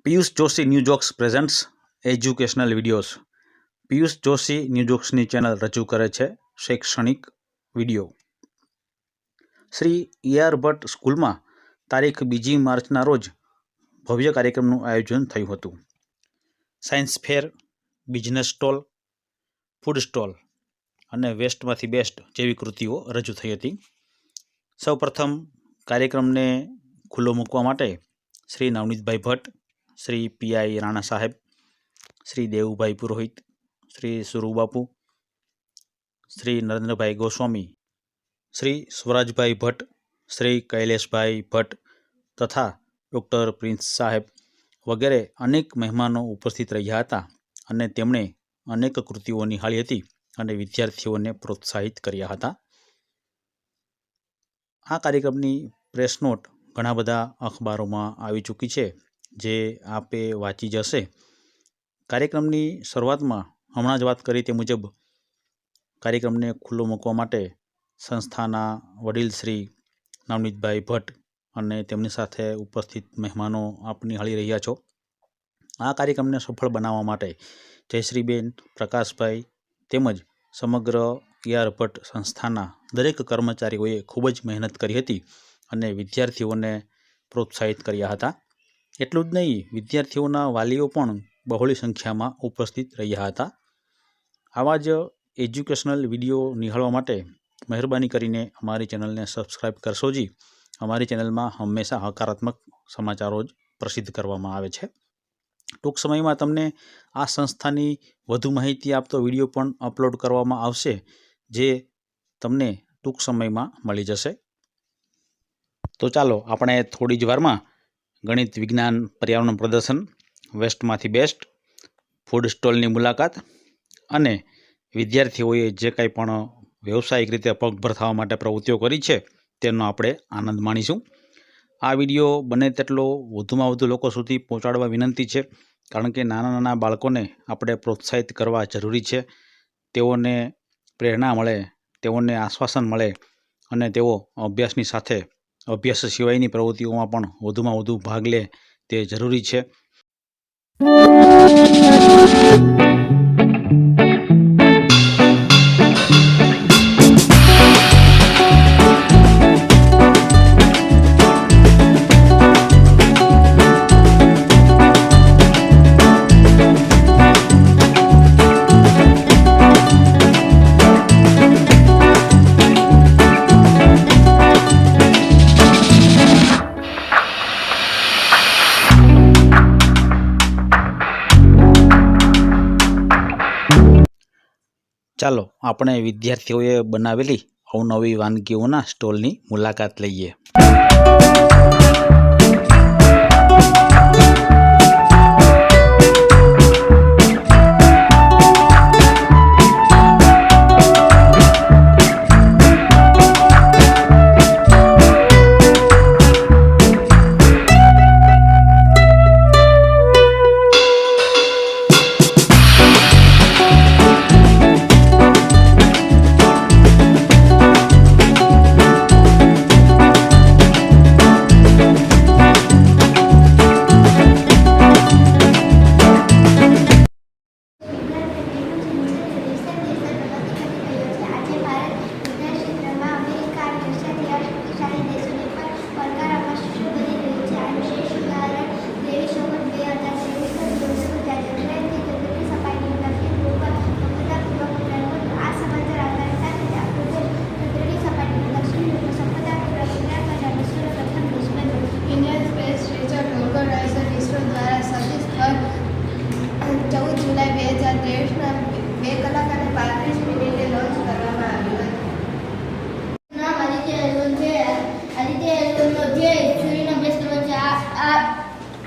Piyush Joshi new jokes presents educational videos. Piyush Joshi new જોક્સની channel રજૂ કરે છે શૈક્ષણિક વિડીયો. શ્રી E.R. ભટ્ટ સ્કૂલમાં તારીખ 2 માર્ચના રોજ ભવ્ય કાર્યક્રમનું આયોજન થયું હતું. Science fair, business stall, food stall અને વેસ્ટમાંથી બેસ્ટ જેવી કૃતિઓ રજૂ થઈ હતી. સૌપ્રથમ કાર્યક્રમને ખુલ્લો મૂકવા માટે શ્રી નવનીતભાઈ ભટ્ટ, શ્રી P.I. રાણા સાહેબ, શ્રી દેવુભાઈ પુરોહિત, શ્રી સુરુબાપુ, શ્રી નરેન્દ્રભાઈ ગોસ્વામી, શ્રી સ્વરાજભાઈ ભટ્ટ, શ્રી કૈલેશભાઈ ભટ્ટ તથા ડૉક્ટર પ્રિન્સ સાહેબ વગેરે અનેક મહેમાનો ઉપસ્થિત રહ્યા હતા અને તેમણે અનેક કૃતિઓ નિહાળી હતી અને વિદ્યાર્થીઓને પ્રોત્સાહિત કર્યા હતા. આ કાર્યક્રમની પ્રેસ નોટ ઘણા બધા અખબારોમાં આવી ચૂકી છે, જે આપે વાંચી જશે. કાર્યક્રમની શરૂઆતમાં હમણાં જ વાત કરી તે મુજબ કાર્યક્રમને ખુલ્લો મૂકવા માટે સંસ્થાના વડીલ શ્રી નવનીતભાઈ ભટ્ટ અને તેમની સાથે ઉપસ્થિત મહેમાનો આપ નિહાળી રહ્યા છો. આ કાર્યક્રમને સફળ બનાવવા માટે જયશ્રીબેન, પ્રકાશભાઈ તેમજ સમગ્ર E.R. ભટ્ટ સંસ્થાના દરેક કર્મચારીઓએ ખૂબ જ મહેનત કરી હતી અને વિદ્યાર્થીઓને પ્રોત્સાહિત કર્યા હતા. એટલું જ નહીં, વિદ્યાર્થીઓના વાલીઓ પણ બહોળી સંખ્યામાં ઉપસ્થિત રહ્યા હતા. આવા જ એજ્યુકેશનલ વિડીયો નિહાળવા માટે મહેરબાની કરીને અમારી ચેનલને સબસ્ક્રાઈબ કરશો જી. અમારી ચેનલમાં હંમેશા હકારાત્મક સમાચારો જ પ્રસિદ્ધ કરવામાં આવે છે. ટૂંક સમયમાં તમને આ સંસ્થાની વધુ માહિતી આપતો વિડીયો પણ અપલોડ કરવામાં આવશે, જે તમને ટૂંક સમયમાં મળી જશે. તો ચાલો આપણે થોડી જ વારમાં ગણિત, વિજ્ઞાન, પર્યાવરણ પ્રદર્શન, વેસ્ટમાંથી બેસ્ટ, ફૂડ સ્ટોલની મુલાકાત અને વિદ્યાર્થીઓએ જે કંઈ પણ વ્યવસાયિક રીતે પગભર થવા માટે પ્રવૃત્તિઓ કરી છે તેનો આપણે આનંદ માણીશું. આ વિડીયો બને તેટલો વધુમાં વધુ લોકો સુધી પહોંચાડવા વિનંતી છે, કારણ કે નાના નાના બાળકોને આપણે પ્રોત્સાહિત કરવા જરૂરી છે. તેઓને પ્રેરણા મળે, તેઓને આશ્વાસન મળે અને તેઓ અભ્યાસની સાથે અભ્યાસ સિવાયની પ્રવૃત્તિઓમાં પણ વધુમાં વધુ ભાગ લે તે જરૂરી છે. ચાલો આપણે વિદ્યાર્થીઓએ બનાવેલી અવનવી વાનગીઓના સ્ટોલની મુલાકાત લઈએ.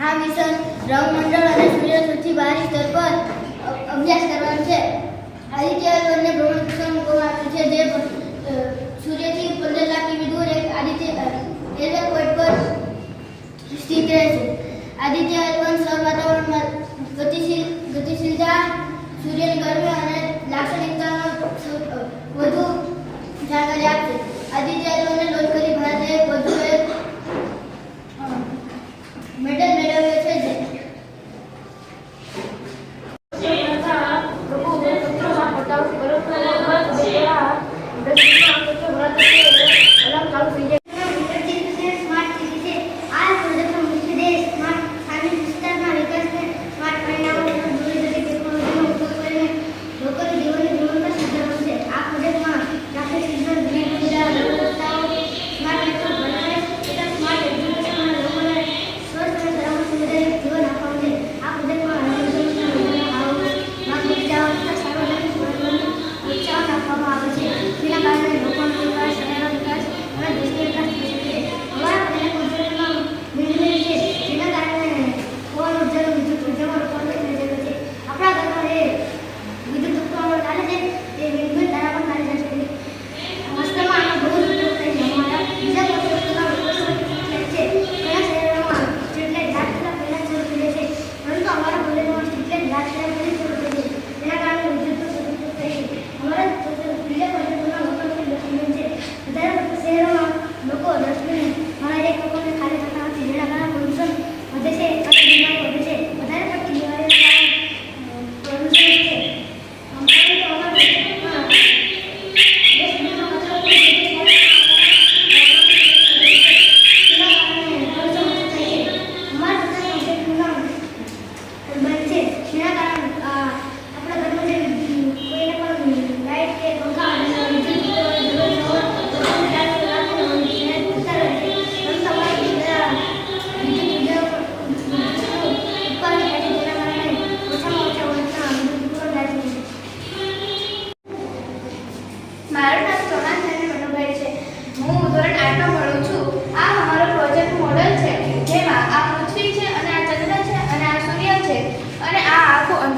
આ મિશન રંગમંડળ અને સૂર્ય સૌથી બહારી સ્તર પર અભ્યાસ કરવાનો છે. આદિત્ય એલવનને ભ્રમણકક્ષા મૂકવામાં આવ્યું છે, જે સૂર્યથી 15 લાખ કિમી દૂર એક આદિત્ય એલવન પોઈન્ટ પર સ્થિત રહે છે. આદિત્ય એલવન સૌર વાતાવરણમાં ગતિશીલતા, સૂર્યની ગરમી અને લાક્ષણિકતાનો વધુ જાણકારી આપશે. આદિત્ય એલવનને લોન્ચ કરી ભારતે વધુ એક મેડલ મેળવ્યો છે,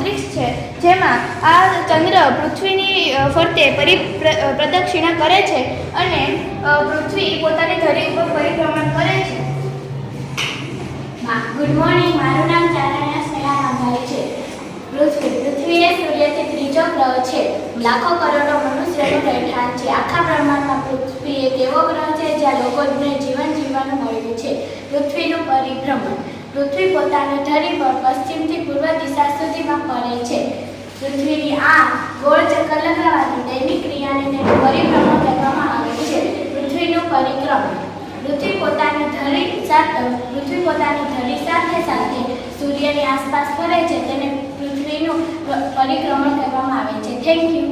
અંતરિક્ષ છે, જેમાં આ ચંદ્ર પૃથ્વીની ફરતે પ્રદક્ષિણા કરે છે અને પૃથ્વી પોતાની ધરી ઉપર પરિભ્રમણ કરે છે. Good morning. મારું નામ ચારણ્યા સ્નેહા રામભાઈ છે. પૃથ્વી એ સૂર્યથી ત્રીજો ગ્રહ છે. લાખો કરોડો મનુષ્યનું રહેઠાણ છે. આખા બ્રહ્માંડમાં પૃથ્વી એક એવો ગ્રહ છે જ્યાં લોકોને જીવન જીવવાનું મળ્યું છે. પૃથ્વીનું પરિભ્રમણ. પૃથ્વી પોતાની ધરી પર પશ્ચિમથી પૂર્વ દિશા સુધીમાં ફરે છે. પૃથ્વીની આ ગોળ ચક્કર લગાવવાની દૈનિક ક્રિયાને તેનું પરિભ્રમણ કહેવામાં આવે છે. પૃથ્વીનું પરિક્રમણ. પૃથ્વી પોતાની ધરી સાથે સાથે સૂર્યની આસપાસ ફરે છે, તેને પૃથ્વીનું પરિક્રમણ કરવામાં આવે છે. Thank you.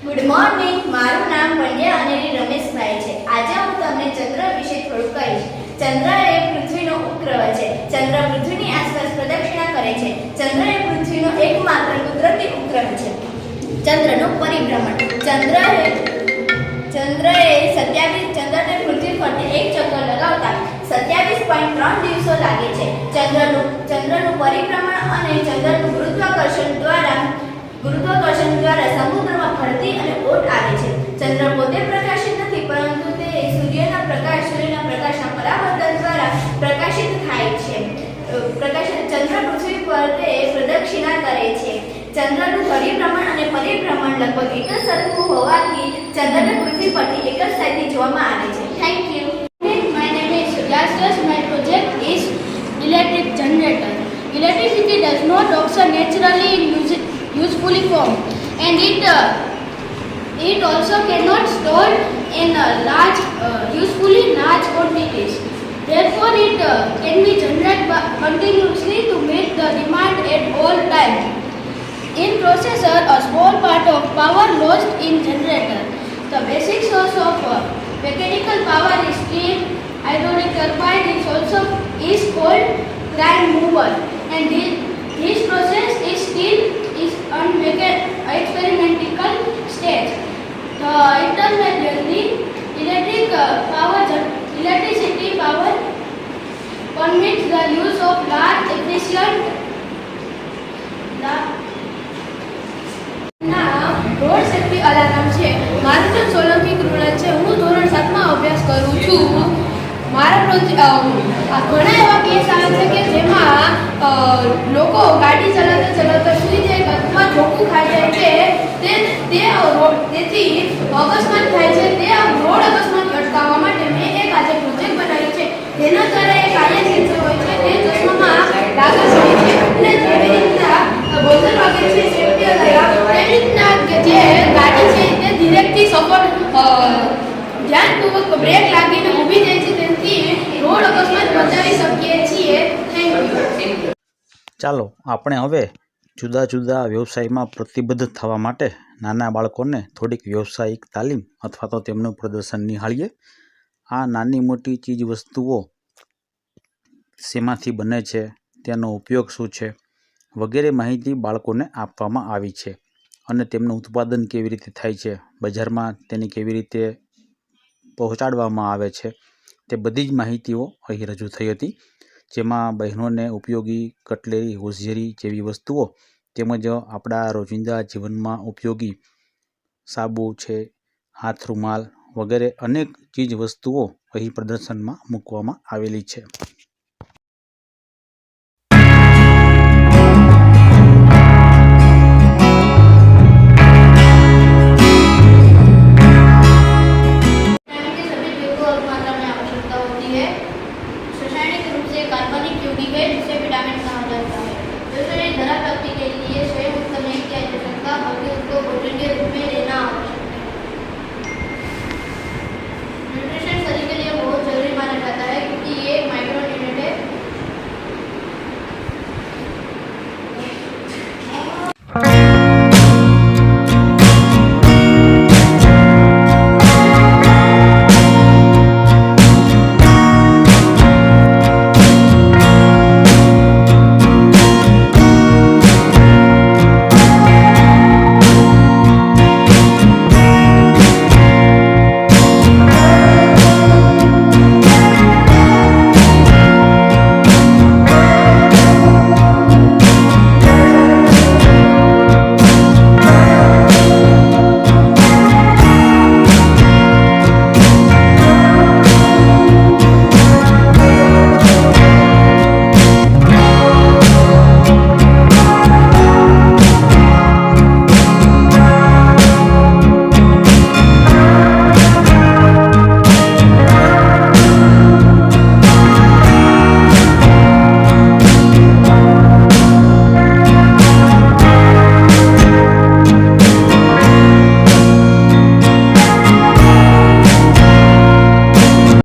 Good morning. મારું નામ પંડ્યા અનેરી રમેશભાઈ છે. આજે હું તમને ચંદ્ર વિશે થોડું કહીશ. ચંદ્ર એ પૃથ્વીનો ઉપગ્રહ છે. ચંદ્ર પૃથ્વીની આસપાસ પ્રદક્ષિણા કરે છે. ચંદ્ર એ પૃથ્વીનો એકમાત્ર કુદરતી ઉપગ્રહ છે. ચંદ્રનું પરિભ્રમણ. ચંદ્રને પૃથ્વી ફરતે એક ચક્કર લગાવતા 27.3 દિવસો લાગે છે. ચંદ્રનું પરિભ્રમણ અને ચંદ્રનું ગુરુત્વાકર્ષણ દ્વારા સમુદ્રમાં ભરતી અને ઓટ આવે છે. ચંદ્ર પોતે પ્રકાશિત નથી, પરંતુ તે સૂર્યના પ્રકાશના પરાવર્તન દ્વારા પ્રકાશિત થાય છે. ચંદ્ર પૃથ્વી પર તે પ્રદક્ષિણા કરે છે. ચંદ્રનું પરિભ્રમણ અને પરિભ્રમણ લગભગ એક જ સરખું હોવાથી ચંદ્રને પૃથ્વી પરથી એક જ સાઈડથી જોવામાં આવે છે. Thank you. My name is Yastas. My project is electric generator. Electricity does not occur naturally in usefully form, and it also cannot store in usefully large quantities. Therefore, it can be generated continuously to meet the demand at all times. In processor, a small part of power lost in generator. The basic source of mechanical power is steam. Hydraulic turbine is called prime mover, and this process is still on experimental stage. The intermediary electricity power permits the use of large efficient road safety alarm છે. મારું નામ સોલંકી કૃણા છે. હું ધોરણ 7માં અભ્યાસ કરું છું. મારા ઘણા એવા કેસ આવે છે કે જેમાં લોકો ગાડી ચલાવતા સૂઈ જાય અથવા ઝોકું ખાઈ જાય છે. તેથી અકસ્માત થાય છે. તે રોડ અકસ્માત અટકાવવા માટે મેં એક આજે પ્રોજેક્ટ બનાવ્યો છે. જેના દ્વારા એક આયન સેન્સર હોય છે, તે ચશ્મામાં લાગે છે અને જેવી રીતના બોઝર વાગે છે સેફ્ટી અલાર્મ, તેવી રીતના જે ગાડી છે તે ધીરેથી ધ્યાનપૂર્વક બ્રેક લાગીને ઊભી જાય છે. તેથી રોડ અકસ્માત બચાવી શકીએ છીએ. Thank you. ચાલો આપણે હવે જુદા જુદા વ્યવસાયમાં પ્રતિબદ્ધ થવા માટે નાના બાળકોને થોડીક વ્યવસાયિક તાલીમ અથવા તો તેમનું પ્રદર્શન નિહાળીએ. આ નાની મોટી ચીજ વસ્તુઓ શેમાંથી બને છે, તેનો ઉપયોગ શું છે વગેરે માહિતી બાળકોને આપવામાં આવી છે અને તેમનું ઉત્પાદન કેવી રીતે થાય છે, બજારમાં તેની કેવી રીતે પહોંચાડવામાં આવે છે, તે બધી જ માહિતીઓ અહીં રજૂ થઈ હતી. જેમાં બહેનોને ઉપયોગી કટલેરી, હોશિયારી જેવી વસ્તુઓ તેમજ આપણા રોજિંદા જીવનમાં ઉપયોગી સાબુ છે, હાથ રૂમાલ વગેરે અનેક ચીજ વસ્તુઓ અહીં પ્રદર્શનમાં મૂકવામાં આવેલી છે. कार्बनिक यौगिक है जिसे विटामिन कहा जाता है। दूसरे धरा प्राप्ति के लिए स्वयं उत्पन्न किया जा सकता है, बल्कि उसको प्रोटीन के रूप में लेना